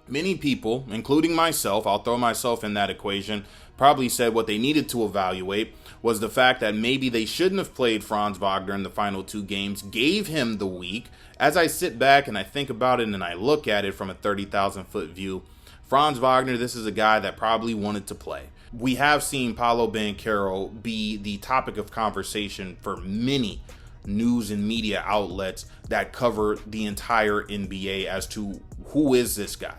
Many people, including myself, I'll throw myself in that equation, probably said what they needed to evaluate was the fact that maybe they shouldn't have played Franz Wagner in the final two games, gave him the week. As I sit back and I think about it and I look at it from a 30,000 foot view, Franz Wagner, this is a guy that probably wanted to play. We have seen Paolo Banchero be the topic of conversation for many news and media outlets that cover the entire NBA as to who is this guy.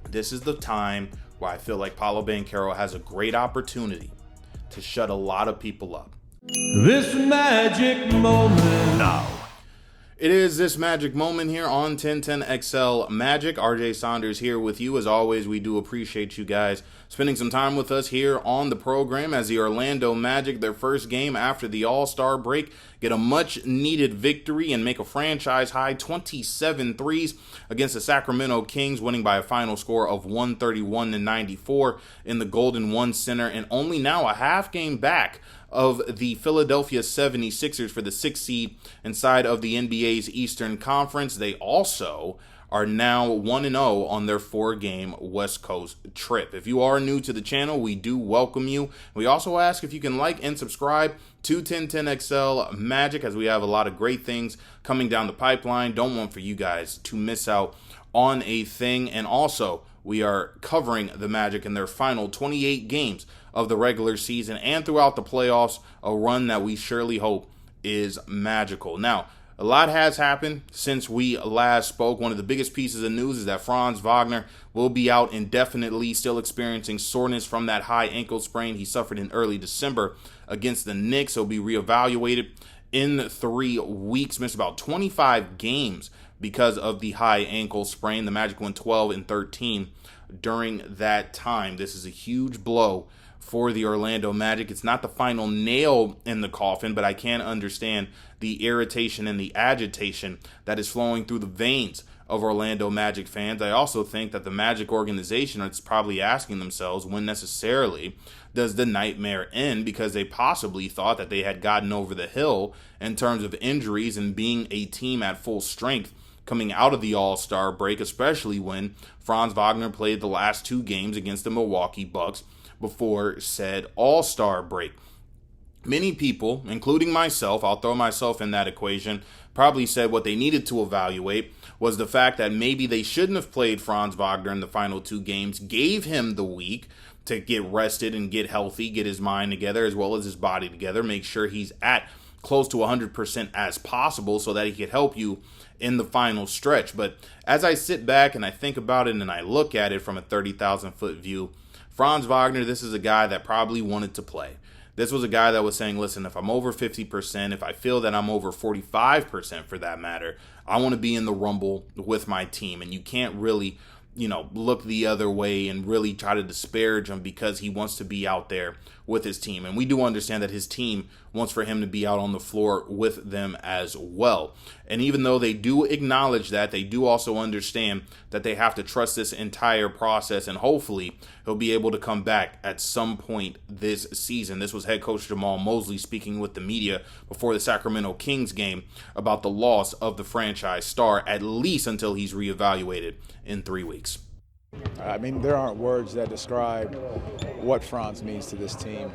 This is the time where I feel like Paolo Banchero has a great opportunity to shut a lot of people up. This magic moment now. It is this magic moment here on 1010XL Magic. RJ Saunders here with you. As always, we do appreciate you guys spending some time with us here on the program as the Orlando Magic, their first game after the All-Star break, get a much-needed victory and make a franchise-high 27 threes against the Sacramento Kings, winning by a final score of 131-94 in the Golden One Center, and only now a half game back of the Philadelphia 76ers for the 6th seed inside of the NBA's Eastern Conference. They also are now 1-0 on their 4-game West Coast trip. If you are new to the channel, we do welcome you. We also ask if you can like and subscribe to 1010XL Magic, as we have a lot of great things coming down the pipeline. Don't want for you guys to miss out on a thing. And also, we are covering the Magic in their final 28 games of the regular season and throughout the playoffs, a run that we surely hope is magical. Now, a lot has happened since we last spoke. One of the biggest pieces of news is that Franz Wagner will be out indefinitely, still experiencing soreness from that high ankle sprain he suffered in early December against the Knicks. He'll be reevaluated in 3 weeks, missed about 25 games because of the high ankle sprain. The Magic went 12-13 during that time. This is a huge blow for the Orlando Magic. It's not the final nail in the coffin, but I can understand the irritation and the agitation that is flowing through the veins of Orlando Magic fans. I also think that the Magic organization is probably asking themselves, when necessarily does the nightmare end, because they possibly thought that they had gotten over the hill in terms of injuries and being a team at full strength coming out of the All-Star break, especially when Franz Wagner played the last 2 games against the Milwaukee Bucks before said All-Star break. Many people, including myself, I'll throw myself in that equation, probably said what they needed to evaluate was the fact that maybe they shouldn't have played Franz Wagner in the final 2 games, gave him the week to get rested and get healthy, get his mind together as well as his body together, make sure he's at close to 100% as possible so that he could help you in the final stretch. But as I sit back and I think about it and I look at it from a 30,000 foot view, Franz Wagner, this is a guy that probably wanted to play. This was a guy that was saying, listen, if I'm over 50%, if I feel that I'm over 45% for that matter, I want to be in the rumble with my team. And you can't really, look the other way and really try to disparage him because he wants to be out there with his team. And we do understand that his team wants for him to be out on the floor with them as well. And even though they do acknowledge that, they do also understand that they have to trust this entire process, and hopefully he'll be able to come back at some point this season. This was head coach Jamal Mosley speaking with the media before the Sacramento Kings game about the loss of the franchise star, at least until he's reevaluated in 3 weeks. I mean, there aren't words that describe what Franz means to this team.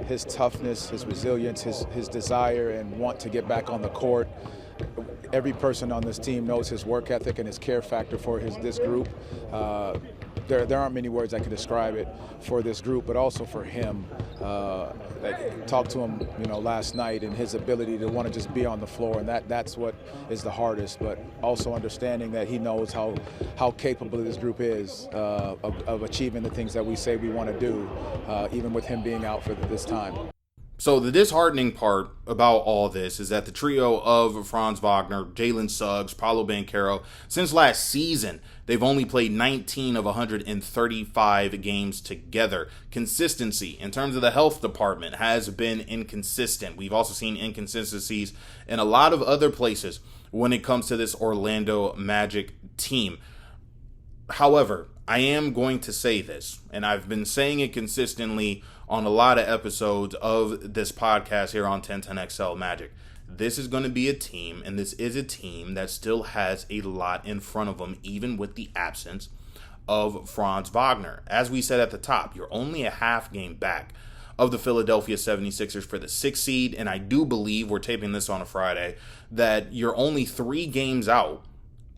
His toughness, his resilience, his desire and want to get back on the court. Every person on this team knows his work ethic and his care factor for this group. There aren't many words I can describe it for this group, but also for him. I talked to him, last night, and his ability to want to just be on the floor, and that's what is the hardest. But also understanding that he knows how capable this group is of achieving the things that we say we want to do, even with him being out for this time. So the disheartening part about all this is that the trio of Franz Wagner, Jalen Suggs, Paolo Banchero, since last season, they've only played 19 of 135 games together. Consistency in terms of the health department has been inconsistent. We've also seen inconsistencies in a lot of other places when it comes to this Orlando Magic team. However, I am going to say this, and I've been saying it consistently on a lot of episodes of this podcast here on 1010XL Magic. this is going to be a team, and this is a team that still has a lot in front of them, even with the absence of Franz Wagner. As we said at the top, you're only a half game back of the Philadelphia 76ers for the 6th seed, and I do believe, we're taping this on a Friday, that you're only 3 games out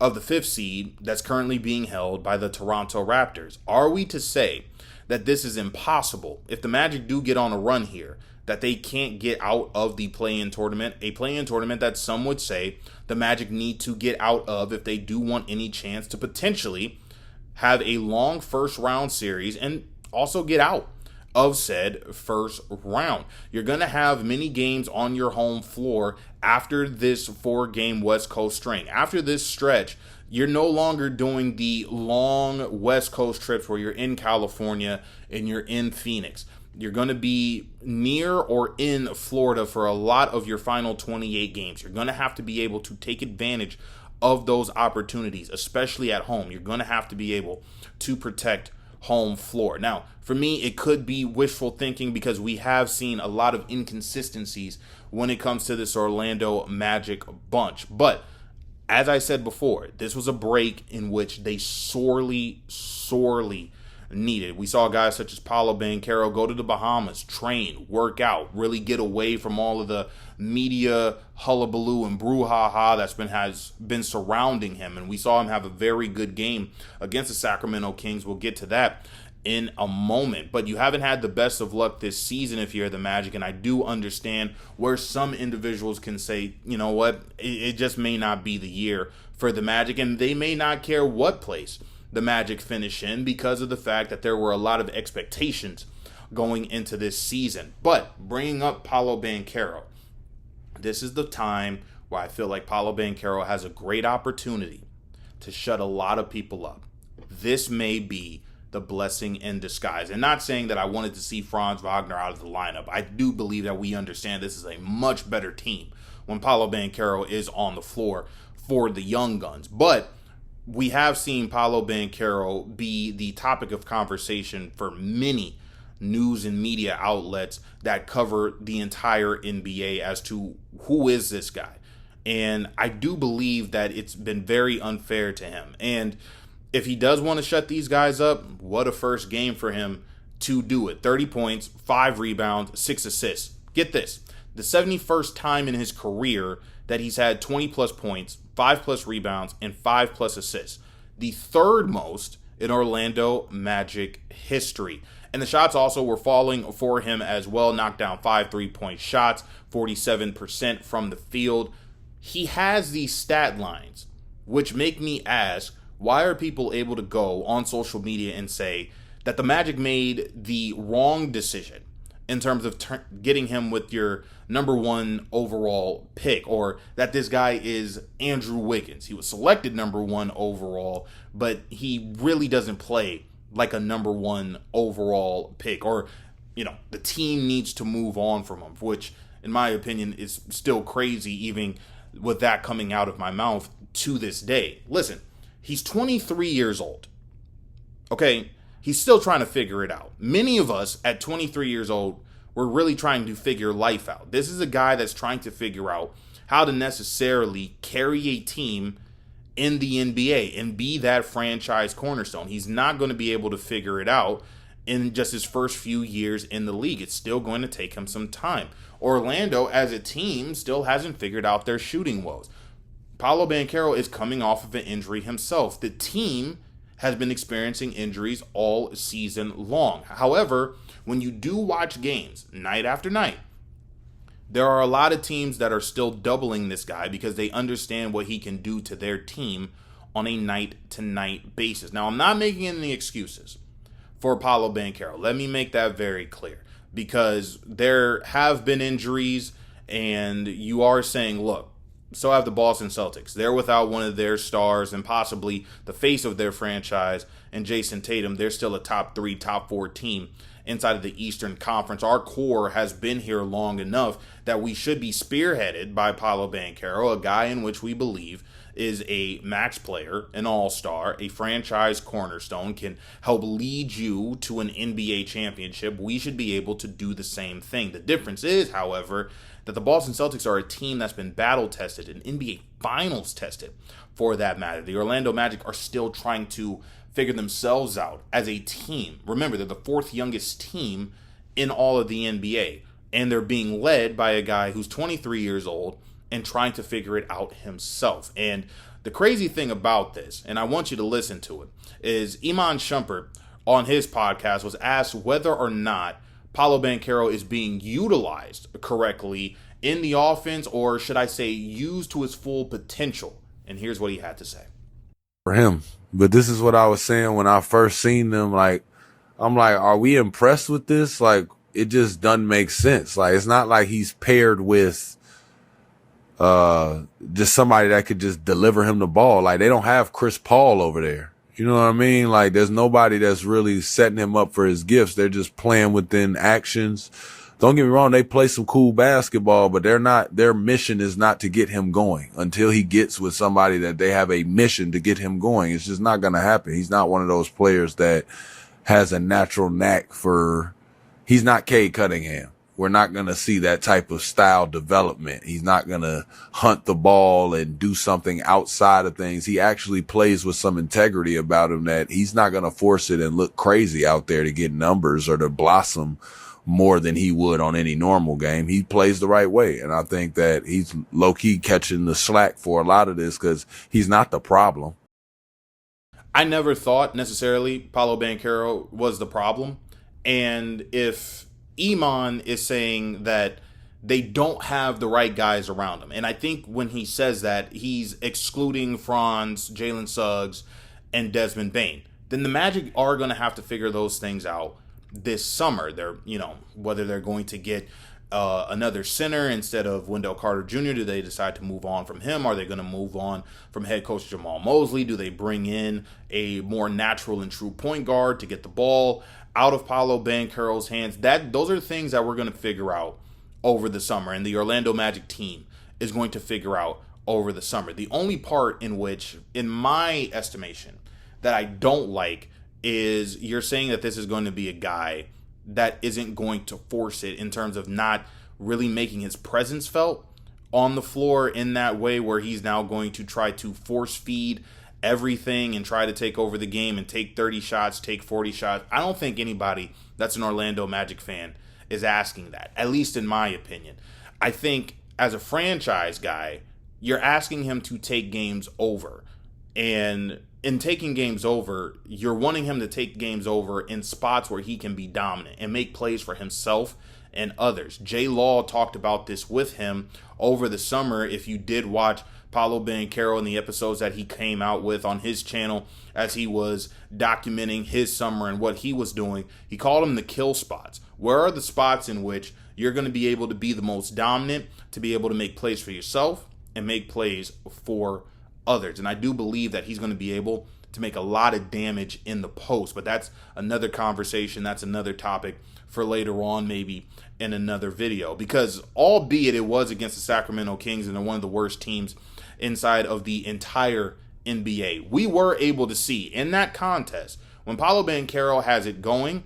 of the 5th seed that's currently being held by the Toronto Raptors. Are we to say that this is impossible? If the Magic do get on a run here, that they can't get out of the play-in tournament, a play-in tournament that some would say the Magic need to get out of if they do want any chance to potentially have a long first round series and also get out of said first round. You're going to have many games on your home floor after this 4-game West Coast string. After this stretch, you're no longer doing the long West Coast trips where you're in California and you're in Phoenix. You're going to be near or in Florida for a lot of your final 28 games. You're going to have to be able to take advantage of those opportunities, especially at home. You're going to have to be able to protect home floor. Now, for me, it could be wishful thinking because we have seen a lot of inconsistencies when it comes to this Orlando Magic bunch. But as I said before, this was a break in which they sorely needed. We saw guys such as Paolo Banchero go to the Bahamas, train, work out, really get away from all of the media hullabaloo and brouhaha has been surrounding him. And we saw him have a very good game against the Sacramento Kings. We'll get to that in a moment. But you haven't had the best of luck this season if you're the Magic, and I do understand where some individuals can say, you know what, it just may not be the year for the Magic, and they may not care what place the Magic finish in because of the fact that there were a lot of expectations going into this season. But bringing up Paolo Banchero, this is the time where I feel like Paolo Banchero has a great opportunity to shut a lot of people up. This may be the blessing in disguise. And not saying that I wanted to see Franz Wagner out of the lineup. I do believe that we understand this is a much better team when Paolo Banchero is on the floor for the young guns. But we have seen Paolo Banchero be the topic of conversation for many news and media outlets that cover the entire NBA as to who is this guy. And I do believe that it's been very unfair to him. And if he does want to shut these guys up, what a first game for him to do it. 30 points, 5 rebounds, 6 assists. Get this, the 71st time in his career that he's had 20 plus points, 5 plus rebounds, and 5 plus assists. The third most in Orlando Magic history. And the shots also were falling for him as well. Knocked down 5 3-point shots, 47% from the field. He has these stat lines, which make me ask, why are people able to go on social media and say that the Magic made the wrong decision in terms of getting him with your number 1 overall pick, or that this guy is Andrew Wiggins? He was selected number 1 overall, but he really doesn't play like a number 1 overall pick, or, you know, the team needs to move on from him, which in my opinion is still crazy even with that coming out of my mouth to this day. Listen, he's 23 years old. Okay, he's still trying to figure it out. Many of us at 23 years old were really trying to figure life out. This is a guy that's trying to figure out how to necessarily carry a team in the NBA and be that franchise cornerstone. He's not going to be able to figure it out in just his first few years in the league. It's still going to take him some time. Orlando, as a team, still hasn't figured out their shooting woes. Paolo Banchero is coming off of an injury himself. The team has been experiencing injuries all season long. However, when you do watch games night after night, there are a lot of teams that are still doubling this guy because they understand what he can do to their team on a night-to-night basis. Now, I'm not making any excuses for Paolo Banchero. Let me make that very clear, because there have been injuries, and you are saying, look, so have the Boston Celtics. They're without one of their stars and possibly the face of their franchise, and Jason Tatum. They're still a top 3, top 4 team inside of the Eastern Conference. Our core has been here long enough that we should be spearheaded by Paolo Banchero, a guy in which we believe is a max player, an all-star, a franchise cornerstone, can help lead you to an NBA championship. We should be able to do the same thing. The difference is, however, that the Boston Celtics are a team that's been battle tested and NBA Finals tested for that matter. The Orlando Magic are still trying to figure themselves out as a team. Remember, they're the fourth youngest team in all of the NBA, and they're being led by a guy who's 23 years old and trying to figure it out himself. And the crazy thing about this, and I want you to listen to it, is Iman Shumpert on his podcast was asked whether or not Paolo Banchero is being utilized correctly in the offense, or should I say used to his full potential. And here's what he had to say. For him. But this is what I was saying when I first seen them. Like, I'm like, are we impressed with this? Like, it just doesn't make sense. Like, it's not like he's paired with just somebody that could just deliver him the ball. Like, they don't have Chris Paul over there. You know what I mean? Like, there's nobody that's really setting him up for his gifts. They're just playing within actions. Don't get me wrong, they play some cool basketball, but their mission is not to get him going until he gets with somebody that they have a mission to get him going. It's just not going to happen. He's not one of those players that has a natural knack he's not Cade Cunningham. We're not going to see that type of style development. He's not going to hunt the ball and do something outside of things. He actually plays with some integrity about him that he's not going to force it and look crazy out there to get numbers or to blossom more than he would on any normal game. He plays the right way. And I think that he's low-key catching the slack for a lot of this because he's not the problem. I never thought necessarily Paolo Banchero was the problem. And if Iman is saying that they don't have the right guys around him, and I think when he says that, he's excluding Franz, Jalen Suggs, and Desmond Bane, then the Magic are going to have to figure those things out this summer. They're, whether they're going to get another center instead of Wendell Carter Jr. Do they decide to move on from him? Are they going to move on from head coach Jamal Mosley? Do they bring in a more natural and true point guard to get the ball out of Paolo Banchero's hands? Those are things that we're going to figure out over the summer, and the Orlando Magic team is going to figure out over the summer. The only part in which, in my estimation, that I don't like is you're saying that this is going to be a guy that isn't going to force it in terms of not really making his presence felt on the floor in that way, where he's now going to try to force feed everything and try to take over the game and take 30 shots, take 40 shots. I don't think anybody that's an Orlando Magic fan is asking that, at least in my opinion. I think as a franchise guy, you're asking him to take games over. And in taking games over, you're wanting him to take games over in spots where he can be dominant and make plays for himself and others. Jay Law talked about this with him over the summer. If you did watch Paolo Banchero in the episodes that he came out with on his channel as he was documenting his summer and what he was doing, he called them the kill spots. Where are the spots in which you're going to be able to be the most dominant, to be able to make plays for yourself and make plays for others? And I do believe that he's going to be able to make a lot of damage in the post, but that's another conversation. That's another topic for later on, maybe in another video, because albeit it was against the Sacramento Kings and they're one of the worst teams inside of the entire NBA, we were able to see in that contest when Paolo Banchero has it going,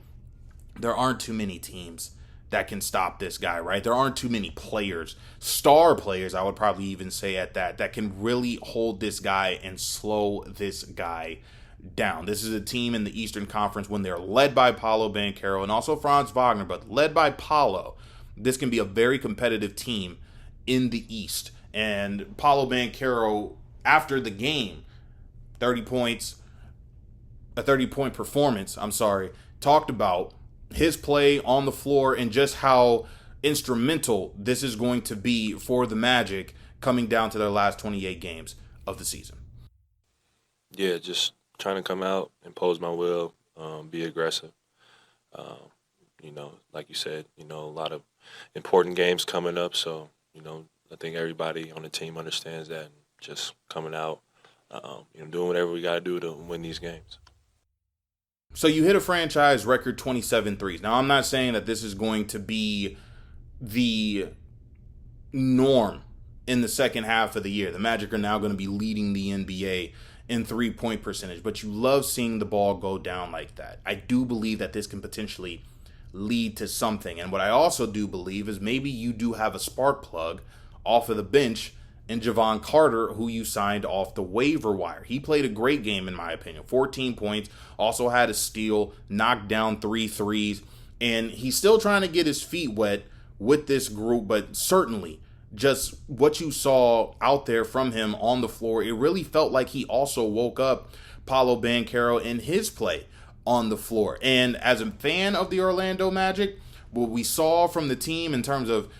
there aren't too many teams that can stop this guy, right? There aren't too many players, star players, I would probably even say at that can really hold this guy and slow this guy down. This is a team in the Eastern Conference when they're led by Paolo Banchero and also Franz Wagner, but led by Paolo. This can be a very competitive team in the East. And Paolo Banchero, after the game, 30 points, a 30-point performance, talked about his play on the floor and just how instrumental this is going to be for the Magic coming down to their last 28 games of the season. Yeah, just trying to come out, impose my will, be aggressive. Like you said, a lot of important games coming up. So, I think everybody on the team understands that. Just coming out, doing whatever we got to do to win these games. So you hit a franchise record 27 threes. Now, I'm not saying that this is going to be the norm in the second half of the year. The Magic are now going to be leading the NBA in three-point percentage, but you love seeing the ball go down like that. I do believe that this can potentially lead to something. And what I also do believe is maybe you do have a spark plug off of the bench in Jevon Carter, who you signed off the waiver wire. He played a great game, in my opinion. 14 points, also had a steal, knocked down 3 threes, and he's still trying to get his feet wet with this group, but certainly just what you saw out there from him on the floor, it really felt like he also woke up Paolo Banchero in his play on the floor. And as a fan of the Orlando Magic, what we saw from the team in terms of,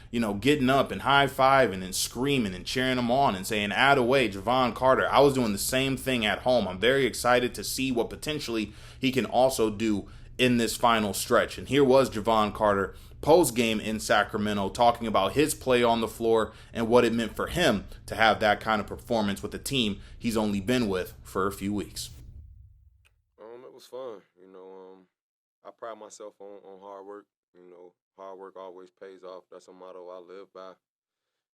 getting up and high-fiving and screaming and cheering them on and saying, "Add away, Jevon Carter." I was doing the same thing at home. I'm very excited to see what potentially he can also do in this final stretch. And here was Jevon Carter post-game in Sacramento talking about his play on the floor and what it meant for him to have that kind of performance with a team he's only been with for a few weeks. It was fun. I pride myself on hard work. Hard work always pays off. That's a motto I live by.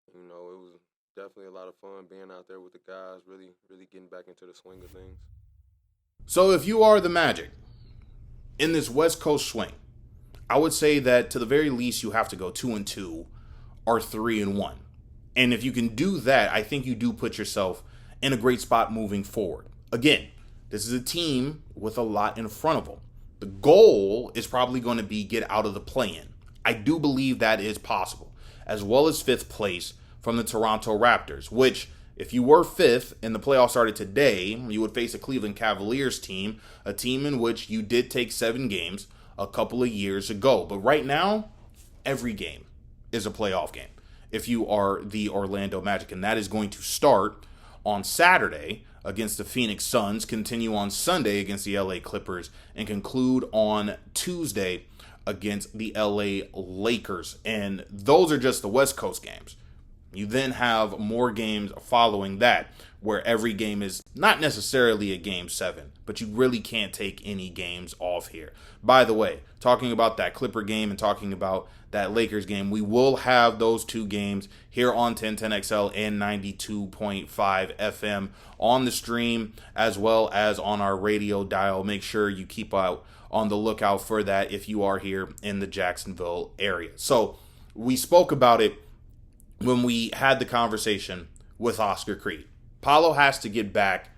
It was definitely a lot of fun being out there with the guys, really, really getting back into the swing of things. So if you are the Magic in this West Coast swing, I would say that to the very least you have to go 2-2 or 3-1. And if you can do that, I think you do put yourself in a great spot moving forward. Again, this is a team with a lot in front of them. The goal is probably going to be get out of the play-in. I do believe that is possible, as well as 5th place from the Toronto Raptors, which, if you were 5th and the playoffs started today, you would face a Cleveland Cavaliers team, a team in which you did take 7 games a couple of years ago. But right now, every game is a playoff game if you are the Orlando Magic, and that is going to start on Saturday against the Phoenix Suns, continue on Sunday against the LA Clippers, and conclude on Tuesday against the LA Lakers. And those are just the West Coast games. You then have more games following that, where every game is not necessarily a game 7, but you really can't take any games off here. By the way, talking about that Clipper game and talking about that Lakers game, we will have those 2 games here on 1010XL and 92.5 FM on the stream, as well as on our radio dial. Make sure you keep out on the lookout for that if you are here in the Jacksonville area. So we spoke about it when we had the conversation with Oscar Creed. Paolo has to get back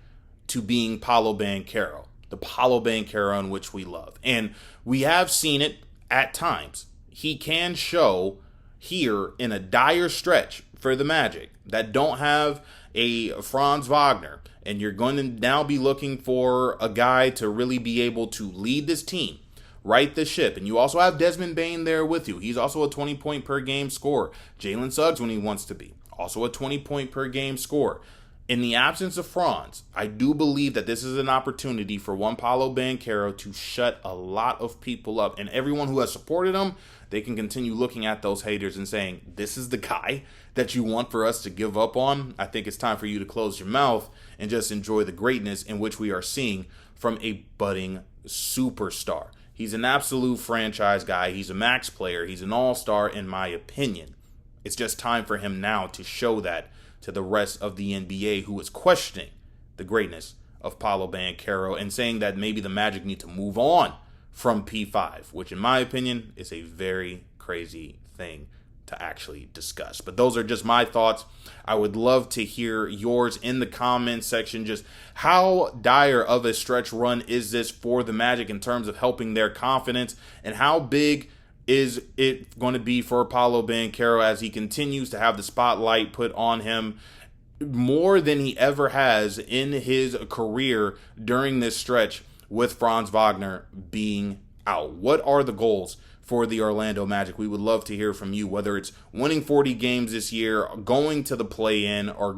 to being Paolo Banchero, the Paolo Banchero in which we love. And we have seen it at times. He can show here in a dire stretch for the Magic that don't have a Franz Wagner, and you're going to now be looking for a guy to really be able to lead this team, right the ship. And you also have Desmond Bane there with you. He's also a 20-point per game scorer. Jalen Suggs, when he wants to be, also a 20-point per game scorer. In the absence of Franz, I do believe that this is an opportunity for one Paolo Banchero to shut a lot of people up. And everyone who has supported him, they can continue looking at those haters and saying, this is the guy that you want for us to give up on. I think it's time for you to close your mouth and just enjoy the greatness in which we are seeing from a budding superstar. He's an absolute franchise guy. He's a max player. He's an all-star in my opinion. It's just time for him now to show that to the rest of the NBA, who is questioning the greatness of Paolo Banchero and saying that maybe the Magic need to move on from P5, which in my opinion is a very crazy thing to actually discuss. But those are just my thoughts. I would love to hear yours in the comments section. Just how dire of a stretch run is this for the Magic in terms of helping their confidence, and how big is it going to be for Paolo Banchero as he continues to have the spotlight put on him more than he ever has in his career during this stretch with Franz Wagner being out? What are the goals for the Orlando Magic? We would love to hear from you, whether it's winning 40 games this year, going to the play-in, or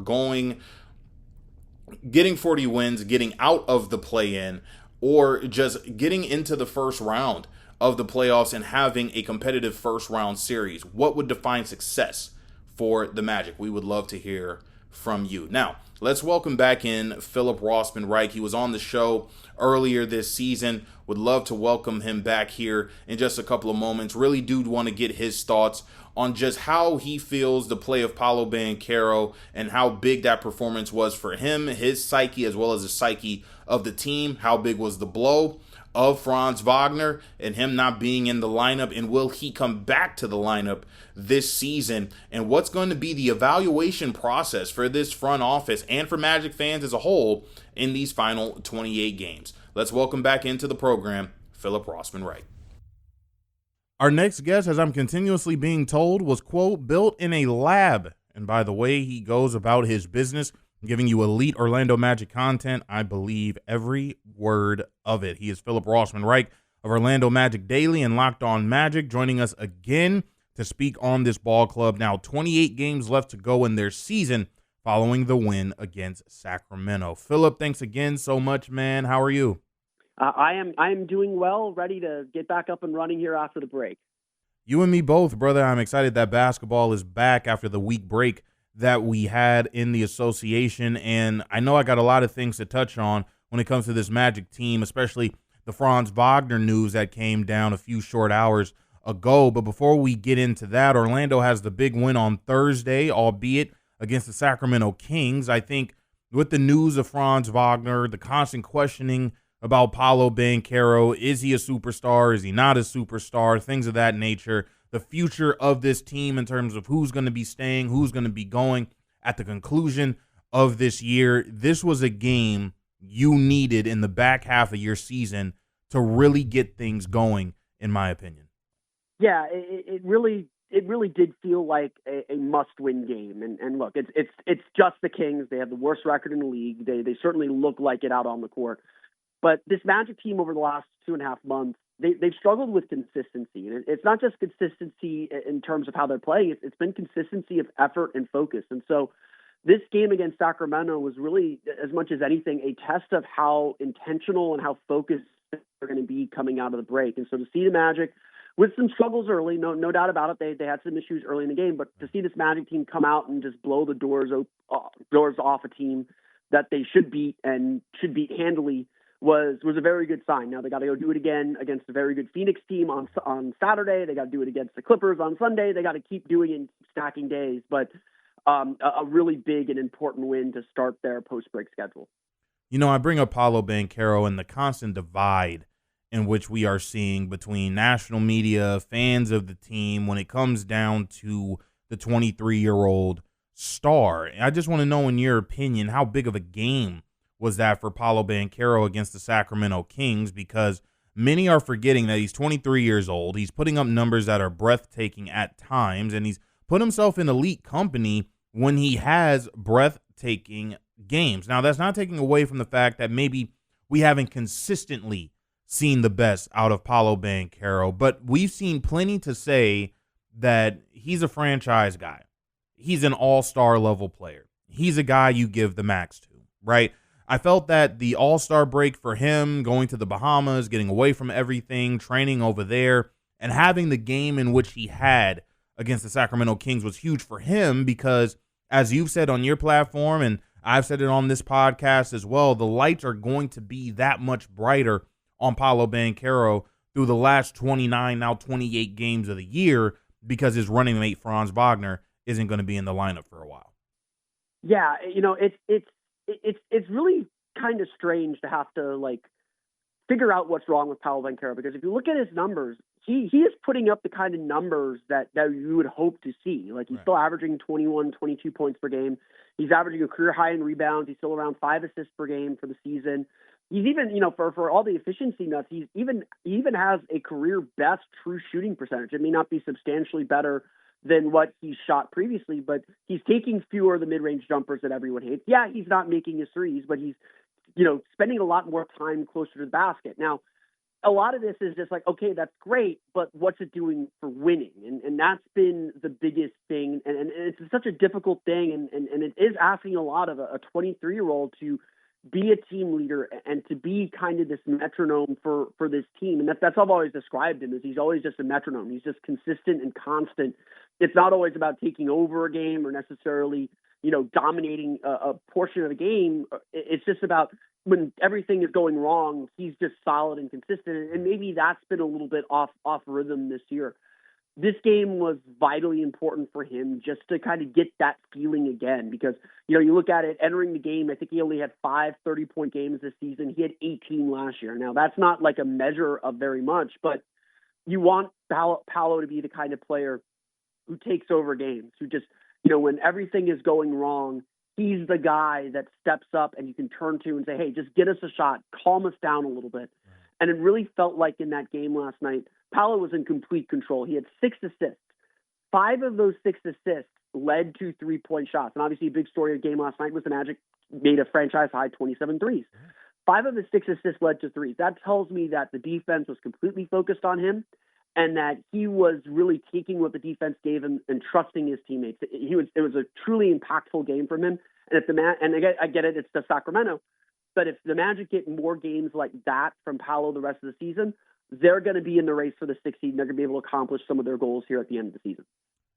getting 40 wins, getting out of the play-in, or just getting into the first round of the playoffs and having a competitive first round series. What would define success for the Magic? We would love to hear from you. Now, let's welcome back in Philip Rossman-Reich. He was on the show earlier this season. Would love to welcome him back here in just a couple of moments. Really do want to get his thoughts on just how he feels the play of Paolo Banchero and how big that performance was for him, his psyche, as well as the psyche of the team. How big was the blow of Franz Wagner and him not being in the lineup, and will he come back to the lineup this season? And what's going to be the evaluation process for this front office and for Magic fans as a whole in these final 28 games? Let's welcome back into the program, Philip Rossman-Wright. Our next guest, as I'm continuously being told, was, quote, built in a lab. And by the way he goes about his business, giving you elite Orlando Magic content, I believe every word of it. He is Philip Rossman-Wright of Orlando Magic Daily and Locked On Magic, joining us again to speak on this ball club. Now 28 games left to go in their season following the win against Sacramento. Philip, thanks again so much, man. How are you? I am doing well, ready to get back up and running here after the break. You and me both, brother. I'm excited that basketball is back after the week break that we had in the association, and I know I got a lot of things to touch on when it comes to this Magic team, especially the Franz Wagner news that came down a few short hours ago. But before we get into that, Orlando has the big win on Thursday, albeit against the Sacramento Kings. I think with the news of Franz Wagner, the constant questioning about Paolo Banchero, is he a superstar, is he not a superstar, things of that nature, the future of this team in terms of who's going to be staying, who's going to be going at the conclusion of this year. This was a game you needed in the back half of your season to really get things going, in my opinion. Yeah, it really did feel like a must-win game. And look, it's just the Kings. They have the worst record in the league. They certainly look like it out on the court. But this Magic team over the last 2.5 months, they've struggled with consistency. And it's not just consistency in terms of how they're playing. It's been consistency of effort and focus. And so this game against Sacramento was really, as much as anything, a test of how intentional and how focused they're going to be coming out of the break. And so to see the Magic with some struggles early, no doubt about it, they had some issues early in the game, but to see this Magic team come out and just blow the doors off a team that they should beat and should beat handily was a very good sign. Now they got to go do it again against a very good Phoenix team on Saturday. They got to do it against the Clippers on Sunday. They got to keep doing it in stacking days, but a really big and important win to start their post-break schedule. You know, I bring up Paolo Banchero and the constant divide in which we are seeing between national media, fans of the team, when it comes down to the 23-year-old star. I just want to know, in your opinion, how big of a game was that for Paolo Banchero against the Sacramento Kings? Because many are forgetting that he's 23 years old. He's putting up numbers that are breathtaking at times, and he's put himself in elite company when he has breathtaking games. Now, that's not taking away from the fact that maybe we haven't consistently seen the best out of Paolo Banchero, but we've seen plenty to say that he's a franchise guy. He's an all-star level player. He's a guy you give the max to, right? I felt that the all-star break for him, going to the Bahamas, getting away from everything, training over there, and having the game in which he had against the Sacramento Kings was huge for him because, as you've said on your platform, and I've said it on this podcast as well, the lights are going to be that much brighter on Paolo Banchero through the last 29, now 28 games of the year because his running mate, Franz Wagner, isn't going to be in the lineup for a while. Yeah, you know, it's really kind of strange to have to figure out what's wrong with Paolo Banchero, because if you look at his numbers, he is putting up the kind of numbers that you would hope to see. Like, he's still averaging 21, 22 points per game. He's averaging a career high in rebounds. He's still around 5 assists per game for the season. He's even, for all the efficiency nuts, he even has a career best true shooting percentage. It may not be substantially better than what he shot previously, but he's taking fewer of the mid-range jumpers that everyone hates. Yeah, he's not making his threes, but he's, spending a lot more time closer to the basket. Now, a lot of this is just like, okay, that's great, but what's it doing for winning? And that's been the biggest thing. And it's such a difficult thing. And it is asking a lot of a 23-year-old to be a team leader and to be kind of this metronome for this team. And that's how I've always described him, is he's always just a metronome. He's just consistent and constant. It's not always about taking over a game or necessarily, dominating a portion of the game. It's just about when everything is going wrong, he's just solid and consistent. And maybe that's been a little bit off rhythm this year. this game was vitally important for him just to kind of get that feeling again, because, you look at it entering the game, I think he only had 5 30-point games this season. He had 18 last year. Now, that's not like a measure of very much, but you want Paolo to be the kind of player who takes over games, who just, when everything is going wrong, he's the guy that steps up and you can turn to and say, hey, just get us a shot, calm us down a little bit. And it really felt like in that game last night, Paolo was in complete control. He had 6 assists. 5 of those 6 assists led to 3-point shots. And obviously a big story of the game last night was the Magic made a franchise-high 27 threes. 5 of his 6 assists led to threes. That tells me that the defense was completely focused on him and that he was really taking what the defense gave him and trusting his teammates. It was a truly impactful game from him. And I get it, it's the Sacramento. But if the Magic get more games like that from Paolo the rest of the season, they're going to be in the race for the 6th seed, and they're going to be able to accomplish some of their goals here at the end of the season.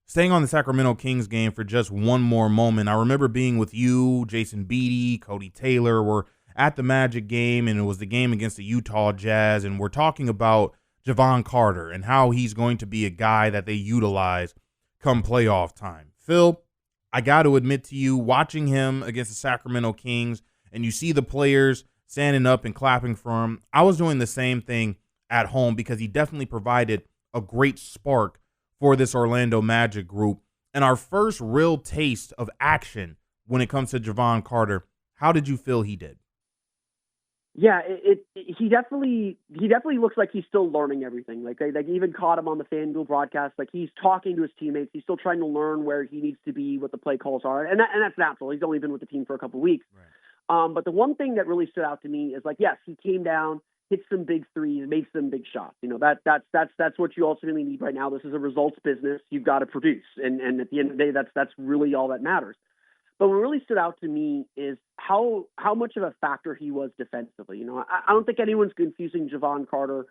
Staying on the Sacramento Kings game for just one more moment, I remember being with you, Jason Beatty, Cody Taylor. We're at the Magic game, and it was the game against the Utah Jazz, and we're talking about Jevon Carter and how he's going to be a guy that they utilize come playoff time. Phil, I got to admit to you, watching him against the Sacramento Kings, and you see the players standing up and clapping for him, I was doing the same thing at home because he definitely provided a great spark for this Orlando Magic group. And our first real taste of action when it comes to Jevon Carter, how did you feel he did? Yeah, he definitely looks like he's still learning everything. Like they even caught him on the FanDuel broadcast. Like he's talking to his teammates. He's still trying to learn where he needs to be, what the play calls are, and that's natural. He's only been with the team for a couple of weeks. Right. But the one thing that really stood out to me is like, yes, he came down, hit some big threes, made some big shots. That's what you ultimately need right now. This is a results business. You've got to produce, and at the end of the day, that's really all that matters. But what really stood out to me is how much of a factor he was defensively. I don't think anyone's confusing Jevon Carter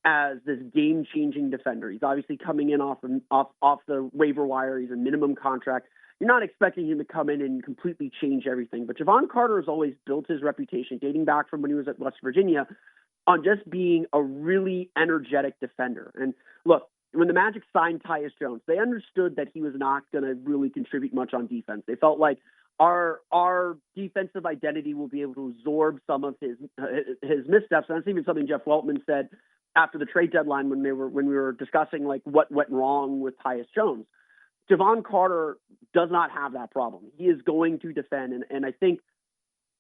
as this game-changing defender. He's obviously coming in off the waiver wire. He's a minimum contract. You're not expecting him to come in and completely change everything. But Jevon Carter has always built his reputation, dating back from when he was at West Virginia, on just being a really energetic defender. And look, when the Magic signed Tyus Jones, they understood that he was not going to really contribute much on defense. They felt like our defensive identity will be able to absorb some of his missteps. And that's even something Jeff Weltman said after the trade deadline when we were discussing like what went wrong with Tyus Jones. Jevon Carter does not have that problem. He is going to defend, and I think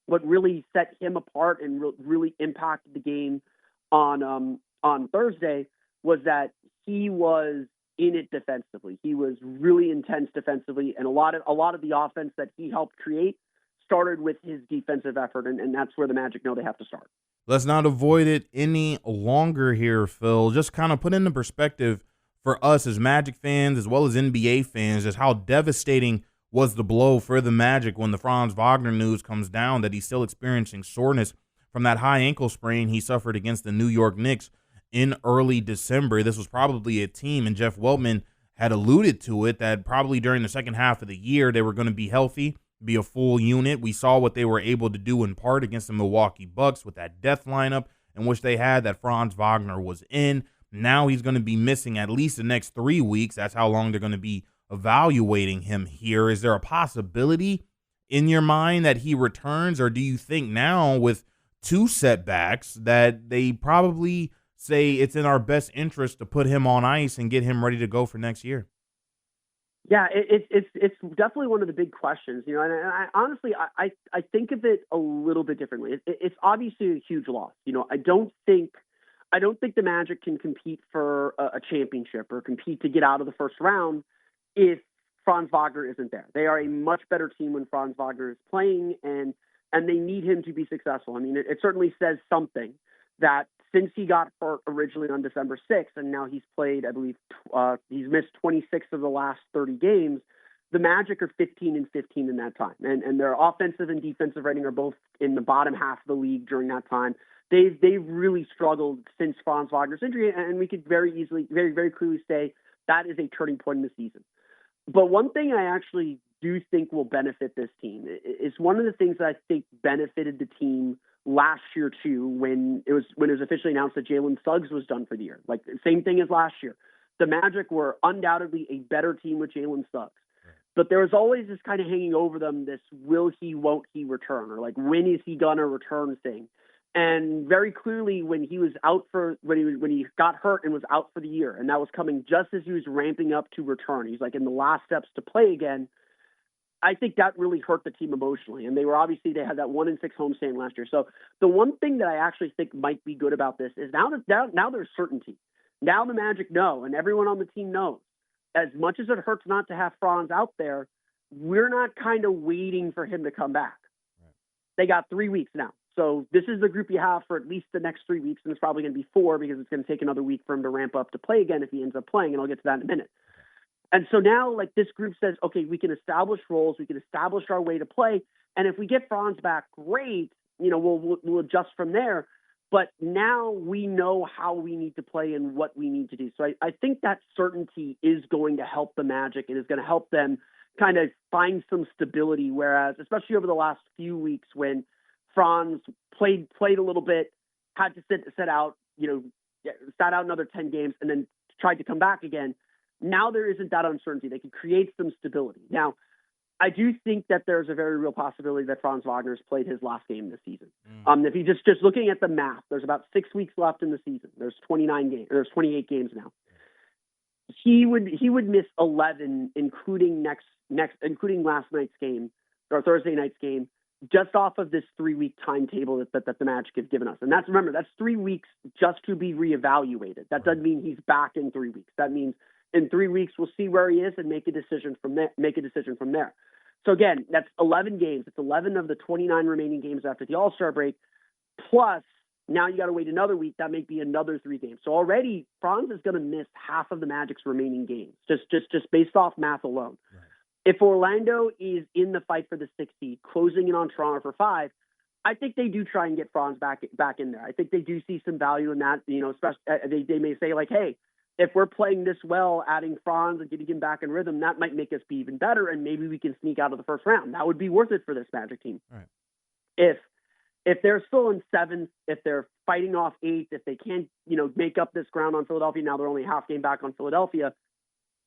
what really set him apart and really impacted the game on Thursday was that he was in it defensively. He was really intense defensively, and a lot of the offense that he helped create started with his defensive effort, and that's where the Magic know they have to start. Let's not avoid it any longer here, Phil. Just kind of put into perspective for us as Magic fans as well as NBA fans just how devastating was the blow for the Magic when the Franz Wagner news comes down that he's still experiencing soreness from that high ankle sprain he suffered against the New York Knicks in early December. This was probably a team, and Jeff Weltman had alluded to it, that probably during the second half of the year they were going to be healthy, be a full unit. We saw what they were able to do in part against the Milwaukee Bucks with that death lineup in which they had that Franz Wagner was in. Now he's going to be missing at least the next 3 weeks. That's how long they're going to be evaluating him here. Is there a possibility in your mind that he returns, or do you think now with 2 setbacks that they probably say it's in our best interest to put him on ice and get him ready to go for next year? Yeah, it's definitely one of the big questions, and I honestly think of it a little bit differently. It's obviously a huge loss. I don't think the Magic can compete for a championship or compete to get out of the first round if Franz Wagner isn't there. They are a much better team when Franz Wagner is playing, and they need him to be successful. I mean, it certainly says something that since he got hurt originally on December 6th, and now he's played, I believe, he's missed 26 of the last 30 games, the Magic are 15-15 in that time. And their offensive and defensive rating are both in the bottom half of the league during that time. They've really struggled since Franz Wagner's injury, and we could very easily, very, very clearly say that is a turning point in the season. But one thing I actually do think will benefit this team is one of the things that I think benefited the team last year too, when it was officially announced that Jalen Suggs was done for the year. Like same thing as last year. the Magic were undoubtedly a better team with Jalen Suggs. But there was always this kind of hanging over them, this will he, won't he return, or like when is he gonna return thing. And very clearly, when he was out when he got hurt and was out for the year, and that was coming just as he was ramping up to return, he's like in the last steps to play again. I think that really hurt the team emotionally, and they had that 1-6 homestand last year. So the one thing that I actually think might be good about this is now there's certainty. Now the Magic know, and everyone on the team knows. As much as it hurts not to have Franz out there, we're not kind of waiting for him to come back. Right. They got 3 weeks now. So this is the group you have for at least the next 3 weeks, and it's probably going to be 4 because it's going to take another week for him to ramp up to play again if he ends up playing, and I'll get to that in a minute. And so now, like, this group says, okay, we can establish roles, we can establish our way to play, and if we get Franz back, great, we'll adjust from there. But now we know how we need to play and what we need to do. So I think that certainty is going to help the Magic. It is going to help them kind of find some stability, whereas, especially over the last few weeks when Franz played a little bit, had to sit out, sat out another 10 games, and then tried to come back again. Now there isn't that uncertainty. They can create some stability. Now, I do think that there's a very real possibility that Franz Wagner's played his last game this season. If you just looking at the math, there's about 6 weeks left in the season. There's 29 games. There's 28 games now. He would miss 11, including last night's game or Thursday night's game, just off of this 3-week timetable that the Magic have given us. And that's 3 weeks just to be reevaluated. That doesn't mean he's back in 3 weeks. That means in 3 weeks we'll see where he is and make a decision from there. So again, that's 11 games. It's 11 of the 29 remaining games after the All-Star break. Plus, now you got to wait another week. That may be another 3 games. So already, Franz is going to miss half of the Magic's remaining games, just based off math alone. Right. If Orlando is in the fight for the 6th seed, closing in on Toronto for 5, I think they do try and get Franz back in there. I think they do see some value in that. Especially they may say like, hey, if we're playing this well, adding Franz and getting him back in rhythm, that might make us be even better, and maybe we can sneak out of the first round. That would be worth it for this Magic team. Right. If they're still in 7th, if they're fighting off 8th, if they can't, make up this ground on Philadelphia, now they're only a half game back on Philadelphia.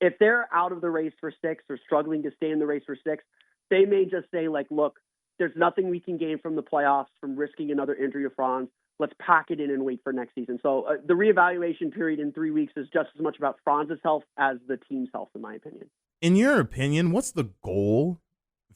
If they're out of the race for 6 or struggling to stay in the race for 6, they may just say like, look, there's nothing we can gain from the playoffs from risking another injury of Franz. Let's pack it in and wait for next season. So the reevaluation period in 3 weeks is just as much about Franz's health as the team's health, in my opinion. In your opinion, what's the goal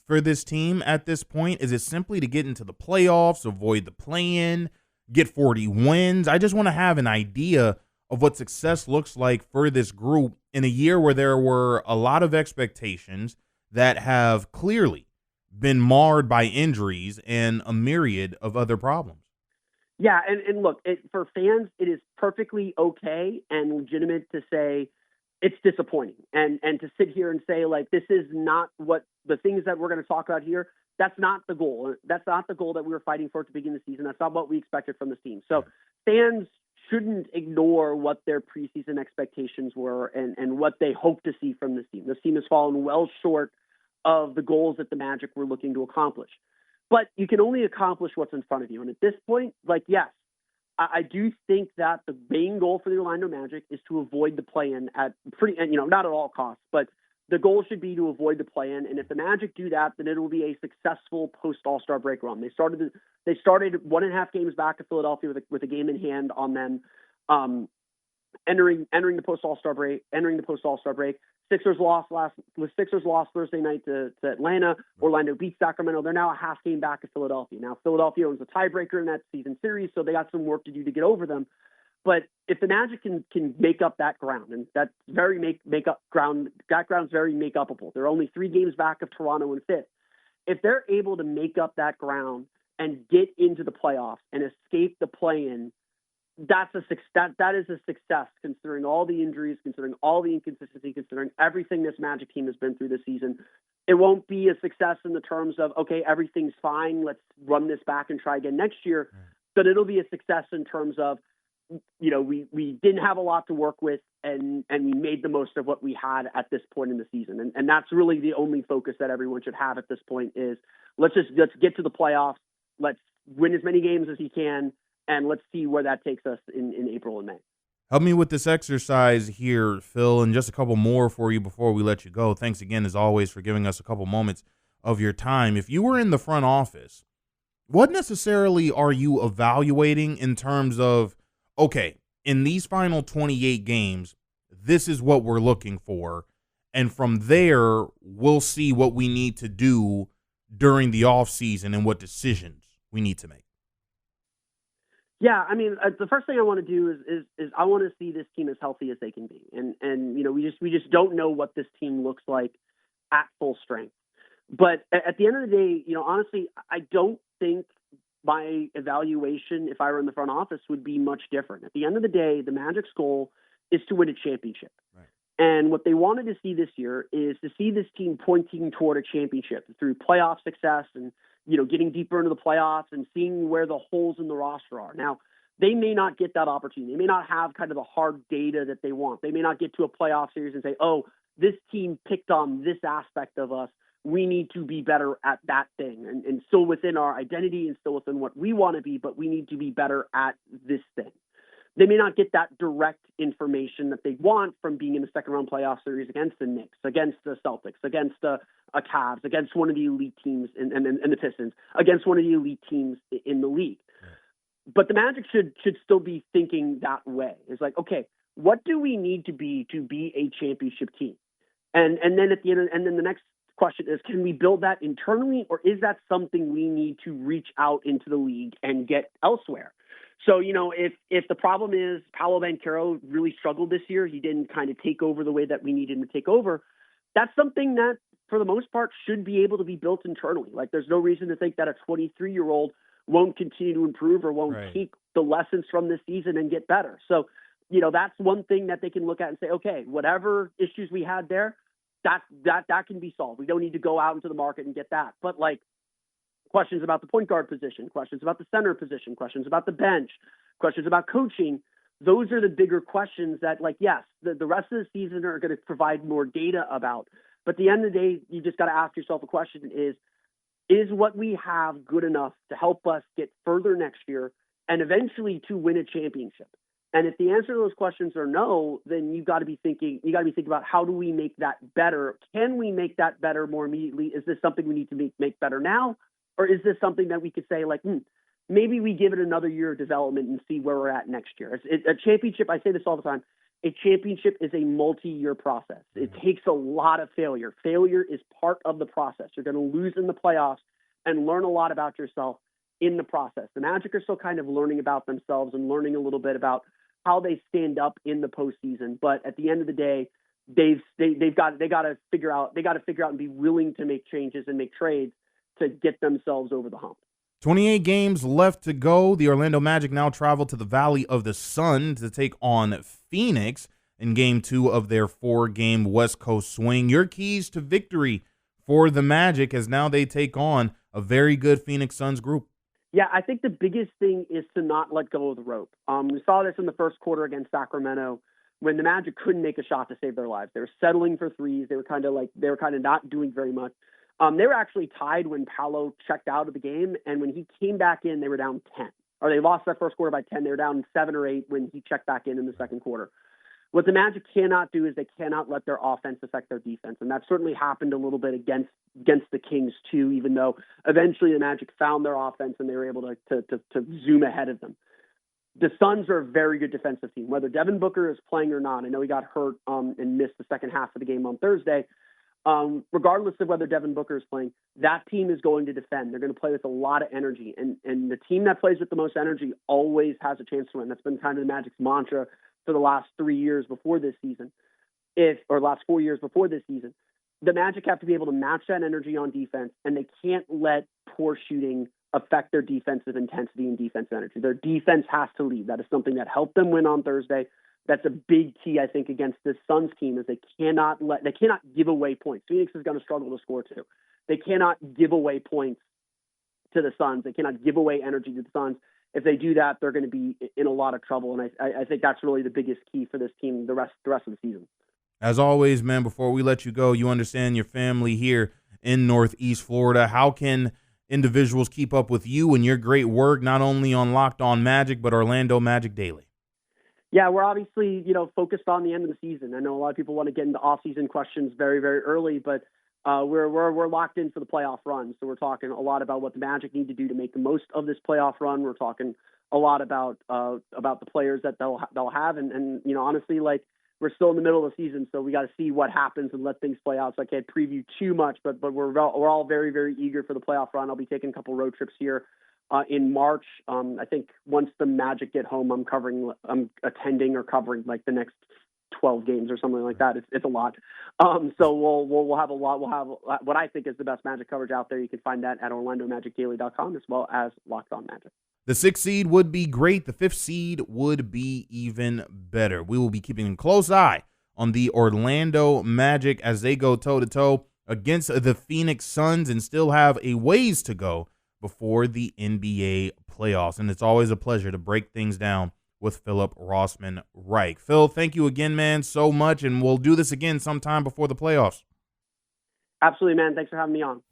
for this team at this point? Is it simply to get into the playoffs, avoid the play-in, get 40 wins? I just want to have an idea of what success looks like for this group in a year where there were a lot of expectations that have clearly been marred by injuries and a myriad of other problems. Yeah, and look, for fans, it is perfectly okay and legitimate to say it's disappointing, and to sit here and say, like, this is not what the things that we're going to talk about here, that's not the goal. That's not the goal that we were fighting for at the beginning of the season. That's not what we expected from this team. So fans shouldn't ignore what their preseason expectations were and what they hope to see from this team. This team has fallen well short of the goals that the Magic were looking to accomplish. But you can only accomplish what's in front of you. And at this point, like, yes, I do think that the main goal for the Orlando Magic is to avoid the play-in not at all costs, but the goal should be to avoid the play-in. And if the Magic do that, then it will be a successful post-All-Star break run. They started 1.5 games back to Philadelphia with a game in hand on them, entering the post-All-Star break. Sixers lost Thursday night to Atlanta. Orlando beat Sacramento. They're now a half game back at Philadelphia. Now, Philadelphia owns a tiebreaker in that season series, so they got some work to do to get over them. But if the Magic can make up that ground, and that's very that ground's very make upable. They're only 3 games back of Toronto in 5th. If they're able to make up that ground and get into the playoffs and escape the play-in, that is a success, considering all the injuries, considering all the inconsistency, considering everything this Magic team has been through this season. It won't be a success in the terms of, okay, everything's fine, let's run this back and try again next year. But it'll be a success in terms of, we didn't have a lot to work with, and we made the most of what we had at this point in the season. And that's really the only focus that everyone should have at this point is let's get to the playoffs. Let's win as many games as he can. And let's see where that takes us in April and May. Help me with this exercise here, Phil, and just a couple more for you before we let you go. Thanks again, as always, for giving us a couple moments of your time. If you were in the front office, what necessarily are you evaluating in terms of, okay, in these final 28 games, this is what we're looking for, and from there, we'll see what we need to do during the offseason and what decisions we need to make? Yeah, I mean, the first thing I want to do is I want to see this team as healthy as they can be, and you know, we just don't know what this team looks like at full strength. But at the end of the day, you know, honestly, I don't think my evaluation, if I were in the front office, would be much different. At the end of the day, the Magic's goal is to win a championship. Right. And what they wanted to see this year is to see this team pointing toward a championship through playoff success and, you know, getting deeper into the playoffs and seeing where the holes in the roster are. Now, they may not get that opportunity. They may not have kind of the hard data that they want. They may not get to a playoff series and say, oh, this team picked on this aspect of us. We need to be better at that thing and still within our identity and still within what we want to be, but we need to be better at this thing. They may not get that direct information that they want from being in the second round playoff series against the Knicks, against the Celtics, against a Cavs, against one of the elite teams and the Pistons, against one of the elite teams in the league. But the Magic should still be thinking that way. It's like, okay, what do we need to be a championship team? And then at the end, and then the next question is, can we build that internally, or is that something we need to reach out into the league and get elsewhere? So, you know, if the problem is Paolo Banchero really struggled this year, he didn't kind of take over the way that we needed him to take over, that's something that, for the most part, should be able to be built internally. Like, there's no reason to think that a 23-year-old won't continue to improve or won't take the lessons from this season and get better. So, you know, that's one thing that they can look at and say, okay, whatever issues we had there, that can be solved. We don't need to go out into the market and get that. But, like, questions about the point guard position, questions about the center position, questions about the bench, questions about coaching, those are the bigger questions that, like, yes, the rest of the season are going to provide more data about. But at the end of the day, you just got to ask yourself a question is what we have good enough to help us get further next year and eventually to win a championship? And if the answer to those questions are no, then you got to be thinking about, how do we make that better? Can we make that better more immediately? Is this something we need to make better now? Or is this something that we could say, like, maybe we give it another year of development and see where we're at next year? A championship, I say this all the time, a championship is a multi-year process. It takes a lot of failure. Failure is part of the process. You're going to lose in the playoffs and learn a lot about yourself in the process. The Magic are still kind of learning about themselves and learning a little bit about how they stand up in the postseason. But at the end of the day, they got to figure out and be willing to make changes and make trades to get themselves over the hump. 28 games left to go. The Orlando Magic now travel to the Valley of the Sun to take on Phoenix in Game 2 of their 4-game West Coast swing. Your keys to victory for the Magic as now they take on a very good Phoenix Suns group. Yeah, I think the biggest thing is to not let go of the rope. We saw this in the first quarter against Sacramento when the Magic couldn't make a shot to save their lives. They were settling for threes. They were kind of not doing very much. They were actually tied when Paolo checked out of the game, and when he came back in, they were down 10. Or they lost that first quarter by 10. They were down 7 or 8 when he checked back in the second quarter. What the Magic cannot do is they cannot let their offense affect their defense, and that certainly happened a little bit against the Kings too, even though eventually the Magic found their offense and they were able to zoom ahead of them. The Suns are a very good defensive team, whether Devin Booker is playing or not. I know he got hurt and missed the second half of the game on Thursday. Regardless of whether Devin Booker is playing, that team is going to defend. They're going to play with a lot of energy, and the team that plays with the most energy always has a chance to win. That's been kind of the Magic's mantra for the last 3 years before this season, last 4 years before this season. The Magic have to be able to match that energy on defense, and they can't let poor shooting affect their defensive intensity and defensive energy. Their defense has to lead. That is something that helped them win on Thursday. That's a big key, I think, against this Suns team, is they cannot give away points. Phoenix is going to struggle to score too. They cannot give away points to the Suns. They cannot give away energy to the Suns. If they do that, they're going to be in a lot of trouble. And I think that's really the biggest key for this team the rest of the season. As always, man, before we let you go, you understand your family here in Northeast Florida. How can individuals keep up with you and your great work, not only on Locked On Magic, but Orlando Magic Daily? Yeah, we're obviously, focused on the end of the season. I know a lot of people want to get into off-season questions very, very early, but we're locked in for the playoff run. So we're talking a lot about what the Magic need to do to make the most of this playoff run. We're talking a lot about the players that they'll have, and honestly, like, we're still in the middle of the season, so we got to see what happens and let things play out. So I can't preview too much, but we're all very, very eager for the playoff run. I'll be taking a couple road trips here in March. I think once the Magic get home, I'm attending or covering like the next 12 games or something like that. It's a lot. So we'll have a lot. We'll have what I think is the best Magic coverage out there. You can find that at OrlandoMagicDaily.com as well as Locked On Magic. The 6th seed would be great. The 5th seed would be even better. We will be keeping a close eye on the Orlando Magic as they go toe-to-toe against the Phoenix Suns and still have a ways to go before the NBA playoffs. And it's always a pleasure to break things down with Philip Rossman Reich. Phil, thank you again, man, so much, and we'll do this again sometime before the playoffs. Absolutely, man. Thanks for having me on.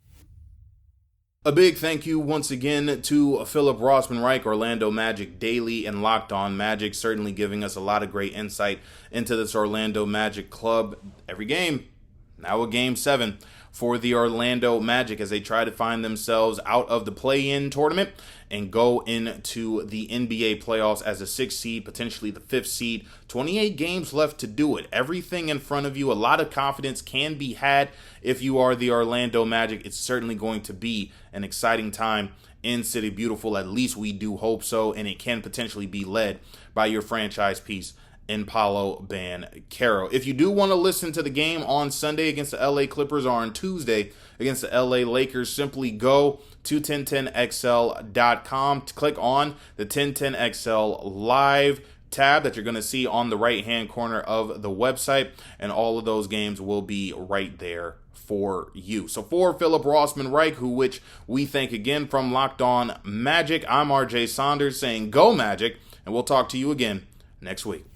A big thank you once again to Philip Rossman Reich, Orlando Magic Daily and Locked On Magic, certainly giving us a lot of great insight into this Orlando Magic club. Every game, now a Game 7 for the Orlando Magic as they try to find themselves out of the play-in tournament and go into the NBA playoffs as a 6th seed, potentially the 5th seed. 28 games left to do it. Everything in front of you. A lot of confidence can be had if you are the Orlando Magic. It's certainly going to be an exciting time in City Beautiful. At least we do hope so, and it can potentially be led by your franchise piece in Paolo Banchero. If you do want to listen to the game on Sunday against the LA Clippers or on Tuesday against the LA Lakers, simply go to 1010XL.com to click on the 1010XL Live tab that you're going to see on the right-hand corner of the website, and all of those games will be right there for you. So for Philip Rossman Reich, which we thank again from Locked On Magic, I'm RJ Saunders saying go Magic, and we'll talk to you again next week.